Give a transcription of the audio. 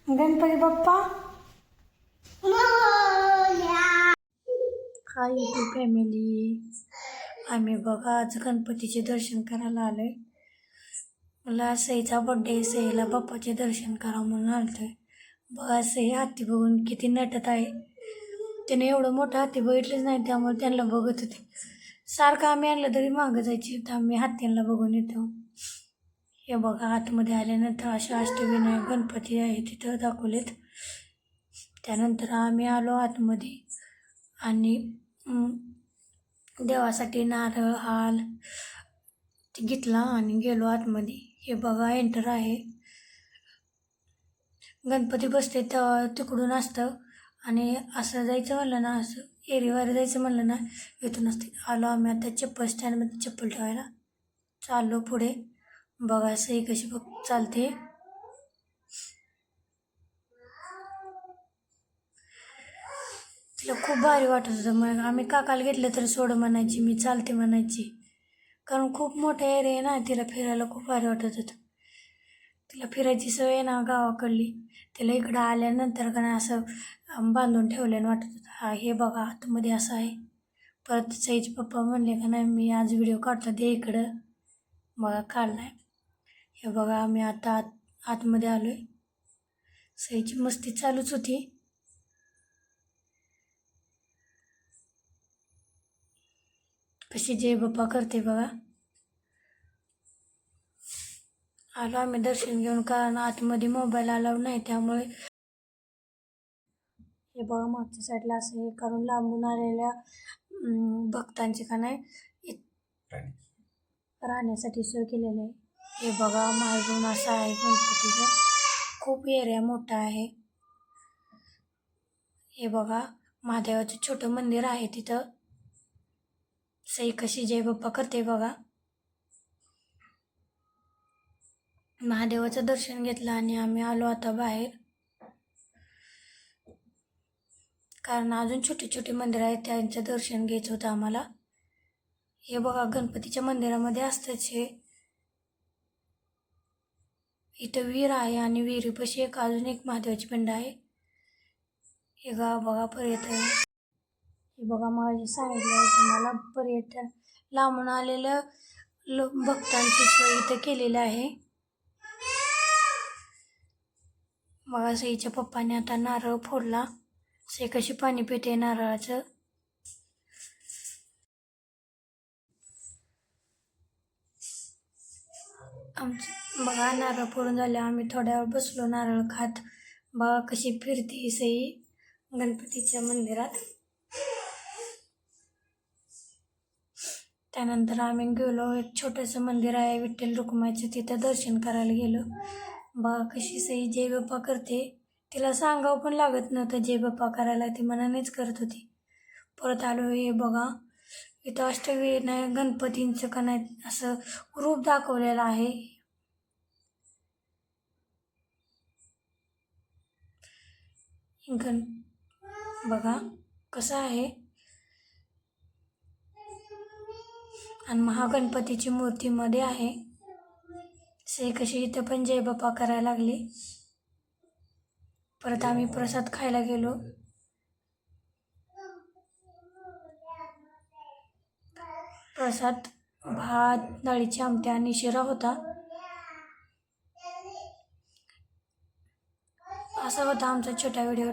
Ganpati Bappa. Hi YouTube family, आम्ही बघा आज गणपतीचे दर्शन करायला आलोय. मला सईचा बड्डे, सईला बाप्पाचे दर्शन करा म्हणून आलतोय. बघा सई हाती बघून किती नटत आहे. त्याने एवढं मोठं हाती बघितलंच नाही, त्यामुळे त्यांना बघत होते. सारखं आम्ही आणलं तरी मागं जायची, तर आम्ही हत्तींना बघून येतो. हे बघा आतमध्ये आल्यानंतर अशा अष्टविनायक गणपती आहे तिथं दाखवलेत. त्यानंतर आम्ही आलो आतमध्ये आणि देवासाठी नारळ हाल घेतला आणि गेलो आतमध्ये. हे बघा एंटर आहे. गणपती बसते तर तिकडून असतं आणि असं जायचं म्हणलं ना, असं एरीवारी जायचं म्हणलं ना, इथून असते. आलो आम्ही आता चप्पल स्टँडमध्ये चप्पल ठेवायला. चाललो पुढे. बघा सई कशी बघ चालते. तिला खूप भारी वाटत होतं. मग आम्ही काकाला घेतलं तर सोड म्हणायची, मी चालते म्हणायची. कारण खूप मोठा एरिया आहे ना, तिला फिरायला खूप भारी वाटत होतं. तिला फिरायची सवय आहे ना गावाकडली. तिला इकडं आल्यानंतर का नाही असं बांधून ठेवल्यानं वाटत होतं. हा हे बघा आतमध्ये असं आहे. परत सईचे पप्पा म्हणले का नाही मी आज व्हिडिओ काढतो दे इकडं. बघा काढलाय. हे बघा आम्ही आता आतमध्ये आलो आहे. सईची मस्ती चालूच होती. कशी जय बाप्पा करते बघा. आलो आम्ही दर्शन घेऊन, कारण आतमध्ये मोबाईल अलाउड नाही, त्यामुळे हे बघा मागच्या साईडला असं हे करून लांबून आलेल्या भक्तांची का नाही राहण्यासाठी सोय केलेली आहे. हे बघा मागून असं आहे गणपतीचं. खूप एरिया मोठा आहे. हे बघा महादेवाचं छोटं मंदिर आहे तिथं. सई कशी जय बाप्पा करते बघा. महादेवाचं दर्शन घेतलं आणि आम्ही आलो आता बाहेर, कारण अजून छोटे छोटे मंदिर आहेत त्यांचं दर्शन घ्यायचं होतं आम्हाला. हे बघा गणपतीच्या मंदिरामध्ये असतंच हे. इथं विहीर आहे आणि विहिरीपाशी अजून एक महादेवाची पिंड आहे. हे गाव बघा पर्यटन. हे बघा माझे सांगितलं तुम्हाला पर्यटन लांबून आलेलं भक्तांची सोय इथं केलेली आहे. बघा सईच्या पप्पाने आता नारळ फोडला. सई कशी पाणी पिते नारळाचं. आमचं बघा नारळ फोडून झाले. आम्ही थोड्या वेळ बसलो नारळ खात. बघा कशी फिरते सई गणपतीच्या मंदिरात. त्यानंतर आम्ही गेलो, एक छोटंसं मंदिर आहे विठ्ठल रुक्माईचं, तिथं दर्शन करायला गेलो. बघा कशी सई जय बाप्पा करते. तिला सांगावं पण लागत नव्हतं जय बाप्पा करायला, ती मनानेच करत होती. परत आलो. हे बघा इथं अष्टविनायक गणपतींचं का नाही असं रूप दाखवलेलं आहे. बघा कसं आहे. आणि महागणपतीची मूर्तीमध्ये आहे. सई कशी इथं पण जय बाप्पा करायला लागली. परत आम्ही प्रसाद खायला गेलो. प्रसाद भात, डाळीची आमटी आणि शिरा होता. असा होता आमचा छोटा व्हिडिओ.